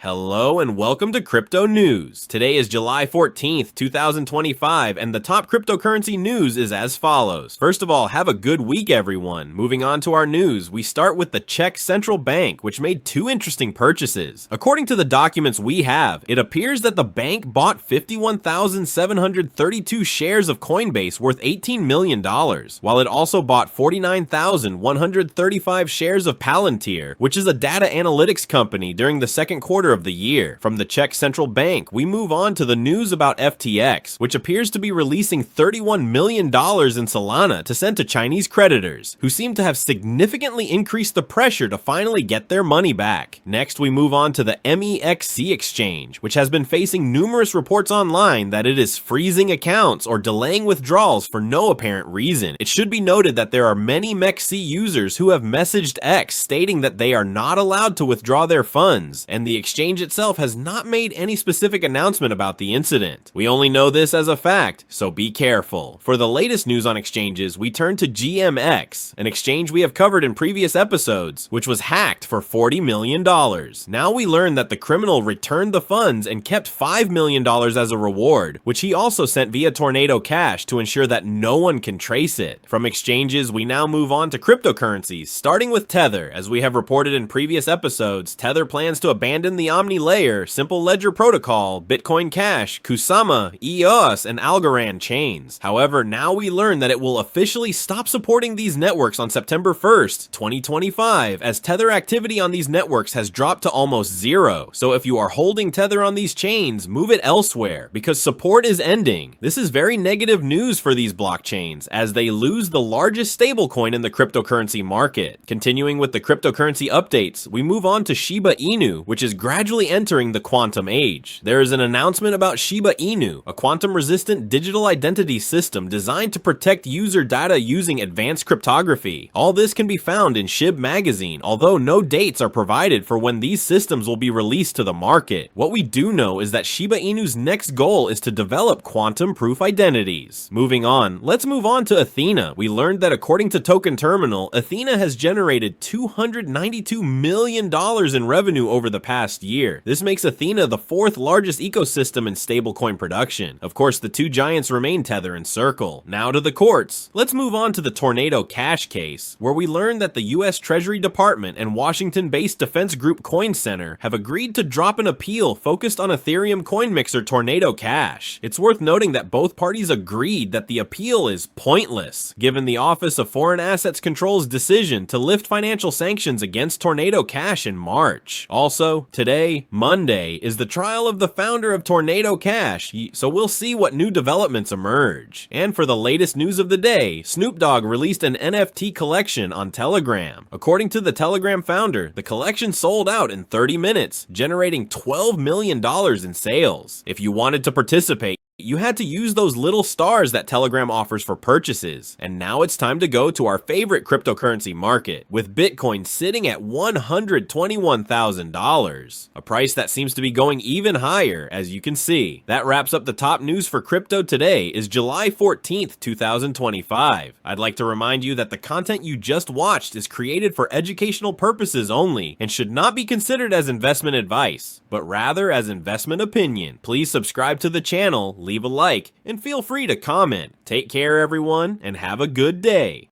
Hello and welcome to Crypto News. Today is July 14th, 2025, and the top cryptocurrency news is as follows. First of all, have a good week, everyone. Moving on to our news, we start with the Czech Central Bank, which made two interesting purchases. According to the documents we have, it appears that the bank bought 51,732 shares of Coinbase worth $18 million, while it also bought 49,135 shares of Palantir, which is a data analytics company, during the second quarter of the year. From the Czech Central Bank, we move on to the news about FTX, which appears to be releasing $31 million in Solana to send to Chinese creditors, who seem to have significantly increased the pressure to finally get their money back. Next, we move on to the MEXC exchange, which has been facing numerous reports online that it is freezing accounts or delaying withdrawals for no apparent reason. It should be noted that there are many MEXC users who have messaged X stating that they are not allowed to withdraw their funds, and the exchange itself has not made any specific announcement about the incident. We only know this as a fact, so be careful. For the latest news on exchanges, we turn to GMX, an exchange we have covered in previous episodes, which was hacked for $40 million. Now we learn that the criminal returned the funds and kept $5 million as a reward, which he also sent via Tornado Cash to ensure that no one can trace it. From exchanges, we now move on to cryptocurrencies, starting with Tether. As we have reported in previous episodes, Tether plans to abandon the Omni Layer, Simple Ledger Protocol, Bitcoin Cash, Kusama, EOS, and Algorand chains. However, now we learn that it will officially stop supporting these networks on September 1st, 2025, as Tether activity on these networks has dropped to almost zero. So if you are holding Tether on these chains, move it elsewhere, because support is ending. This is very negative news for these blockchains, as they lose the largest stablecoin in the cryptocurrency market. Continuing with the cryptocurrency updates, we move on to Shiba Inu, which is gradually entering the quantum age. There is an announcement about Shiba Inu, a quantum-resistant digital identity system designed to protect user data using advanced cryptography. All this can be found in SHIB magazine, although no dates are provided for when these systems will be released to the market. What we do know is that Shiba Inu's next goal is to develop quantum-proof identities. Moving on, let's move on to Ethena. We learned that according to Token Terminal, Ethena has generated $292 million in revenue over the past year. This makes Ethena the fourth largest ecosystem in stablecoin production. Of course, the two giants remain Tether and Circle. Now to the courts. Let's move on to the Tornado Cash case, where we learn that the US Treasury Department and Washington-based defense group Coin Center have agreed to drop an appeal focused on Ethereum coin mixer Tornado Cash. It's worth noting that both parties agreed that the appeal is pointless, given the Office of Foreign Assets Control's decision to lift financial sanctions against Tornado Cash in March. Also, today, Monday, is the trial of the founder of Tornado Cash, so we'll see what new developments emerge. And for the latest news of the day, Snoop Dogg released an NFT collection on Telegram. According to the Telegram founder, the collection sold out in 30 minutes, generating $12 million in sales. If you wanted to participate, you had to use those little stars that Telegram offers for purchases. And now it's time to go to our favorite cryptocurrency market, with Bitcoin sitting at $121,000, a price that seems to be going even higher, as you can see. That wraps up the top news for crypto. Today is July 14th, 2025. I'd like to remind you that the content you just watched is created for educational purposes only and should not be considered as investment advice, but rather as investment opinion. Please subscribe to the channel, leave a like, and feel free to comment. Take care, everyone, and have a good day.